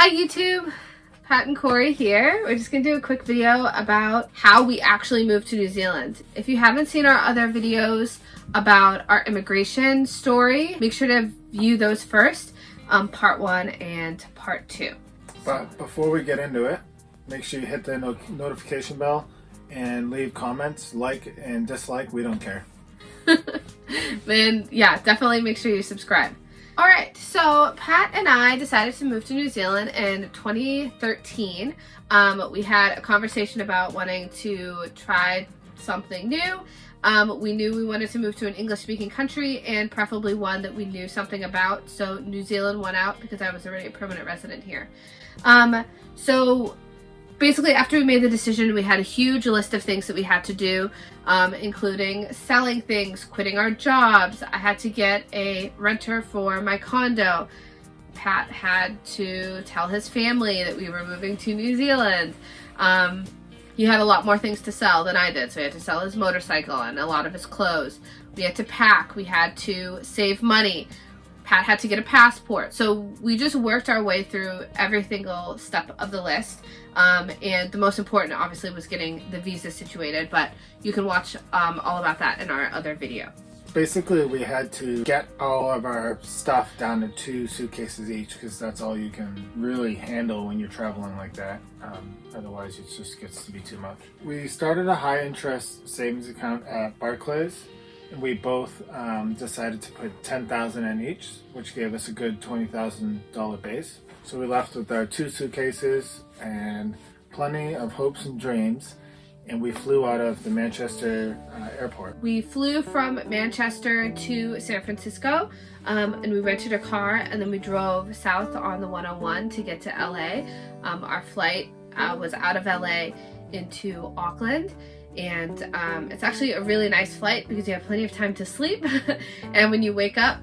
Hi YouTube, Pat and Cori here. We're just going to do a quick video about how we actually moved to New Zealand. If you haven't seen our other videos about our immigration story, make sure to view those first, part 1 and part 2. But before we get into it, make sure you hit the notification bell and leave comments, like and dislike, we don't care. Then yeah, definitely make sure you subscribe. Alright, so Pat and I decided to move to New Zealand in 2013. We had a conversation about wanting to try something new. We knew we wanted to move to an English-speaking country and preferably one that we knew something about. So New Zealand won out because I was already a permanent resident here. So basically, after we made the decision, we had a huge list of things that we had to do, including selling things, quitting our jobs. I had to get a renter for my condo. Pat had to tell his family that we were moving to New Zealand. He had a lot more things to sell than I did, so he had to sell his motorcycle and a lot of his clothes. We had to pack. We had to save money. Pat had to get a passport. So we just worked our way through every single step of the list. And the most important, obviously, was getting the visa situated, but you can watch all about that in our other video. Basically, we had to get all of our stuff down to 2 suitcases each because that's all you can really handle when you're traveling like that. Otherwise, it just gets to be too much. We started a high interest savings account at Barclays. And we both decided to put $10,000 in each, which gave us a good $20,000 base. So we left with our 2 suitcases and plenty of hopes and dreams, and we flew out of the Manchester airport. We flew from Manchester to San Francisco, and we rented a car, and then we drove south on the 101 to get to LA. Our flight was out of LA into Auckland. And it's actually a really nice flight because you have plenty of time to sleep. And when you wake up,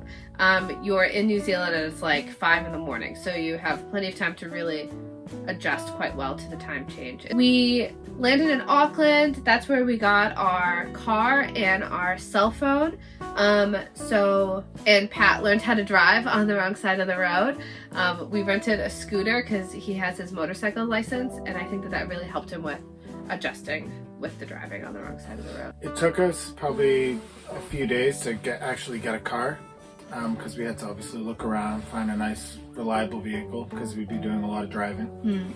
you're in New Zealand and it's like 5 in the morning. So you have plenty of time to really adjust quite well to the time change. We landed in Auckland. That's where we got our car and our cell phone. And Pat learned how to drive on the wrong side of the road. We rented a scooter because he has his motorcycle license. And I think that really helped him with adjusting with the driving on the wrong side of the road. It took us probably a few days to actually get a car because we had to obviously look around, find a nice reliable vehicle because we'd be doing a lot of driving.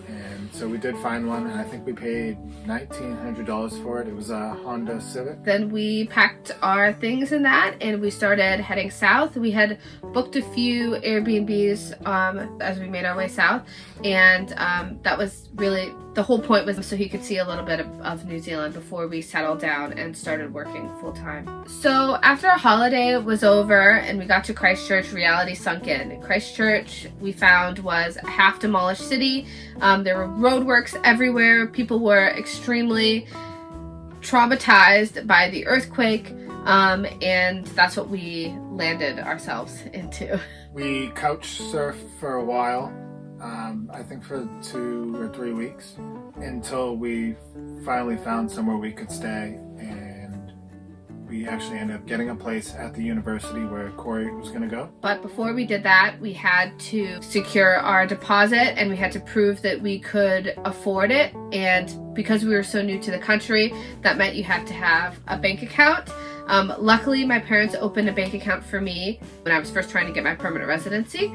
And so we did find one, and I think we paid $1,900 for it. It was a Honda Civic. Then we packed our things in that and we started heading south. We had booked a few Airbnbs as we made our way south, and that was really the whole point, was so he could see a little bit of New Zealand before we settled down and started working full time. So after our holiday was over and we got to Christchurch, reality sunk in. Christchurch, we found, was a half demolished city. There were roadworks everywhere. People were extremely traumatized by the earthquake, and that's what we landed ourselves into. We couch surfed for a while. I think for 2 or 3 weeks until we finally found somewhere we could stay, and we actually ended up getting a place at the university where Cori was going to go. But before we did that, we had to secure our deposit and we had to prove that we could afford it. And because we were so new to the country, that meant you had to have a bank account. Luckily, my parents opened a bank account for me when I was first trying to get my permanent residency.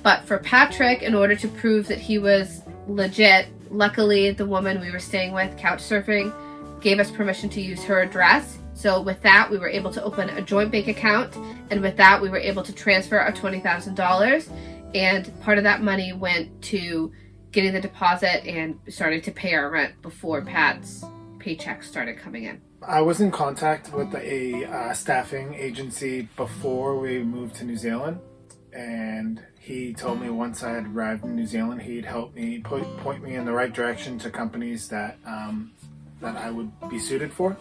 But for Patrick, in order to prove that he was legit, luckily the woman we were staying with, Couchsurfing, gave us permission to use her address. So with that, we were able to open a joint bank account, and with that, we were able to transfer our $20,000. And part of that money went to getting the deposit and starting to pay our rent before Pat's paycheck started coming in. I was in contact with a staffing agency before we moved to New Zealand, and he told me once I had arrived in New Zealand, he'd help me point me in the right direction to companies that I would be suited for.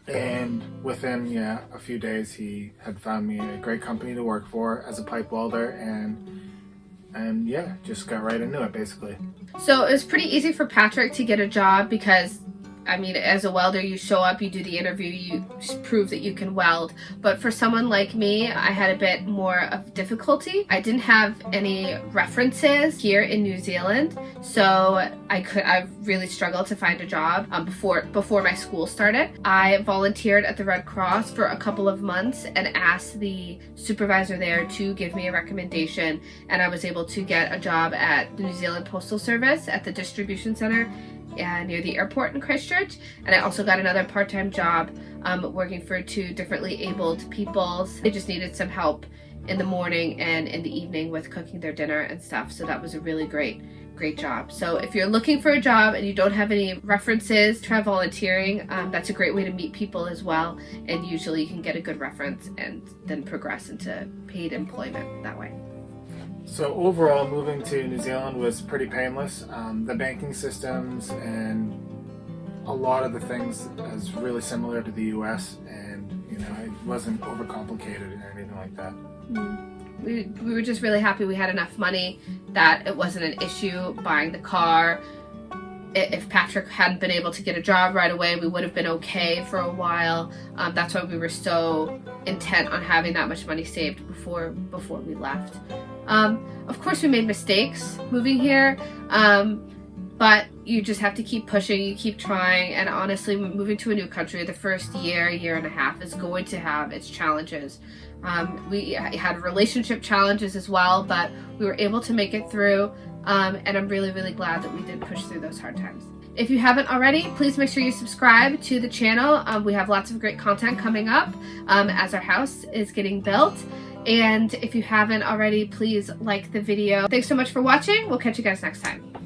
And within a few days, he had found me a great company to work for as a pipe welder, and just got right into it basically. So it was pretty easy for Patrick to get a job because I mean, as a welder, you show up, you do the interview, you prove that you can weld. But for someone like me, I had a bit more of difficulty. I didn't have any references here in New Zealand, so I really struggled to find a job before my school started. I volunteered at the Red Cross for a couple of months and asked the supervisor there to give me a recommendation, and I was able to get a job at the New Zealand Postal Service at the distribution center near the airport in Christchurch. And I also got another part-time job working for 2 differently abled people. They just needed some help in the morning and in the evening with cooking their dinner and stuff, so that was a really great job. So if you're looking for a job and you don't have any references, try volunteering. That's a great way to meet people as well, and usually you can get a good reference and then progress into paid employment that way. So overall, moving to New Zealand was pretty painless. The banking systems and a lot of the things is really similar to the US, and it wasn't overcomplicated or anything like that. We were just really happy we had enough money that it wasn't an issue buying the car. If Patrick hadn't been able to get a job right away, we would have been okay for a while. That's why we were so intent on having that much money saved before we left. Of course, we made mistakes moving here, but you just have to keep pushing, you keep trying, and honestly, moving to a new country, the first year and a half is going to have its challenges. We had relationship challenges as well, but we were able to make it through, and I'm really, really glad that we did push through those hard times. If you haven't already, please make sure you subscribe to the channel. We have lots of great content coming up as our house is getting built. And if you haven't already, please like the video. Thanks so much for watching. We'll catch you guys next time.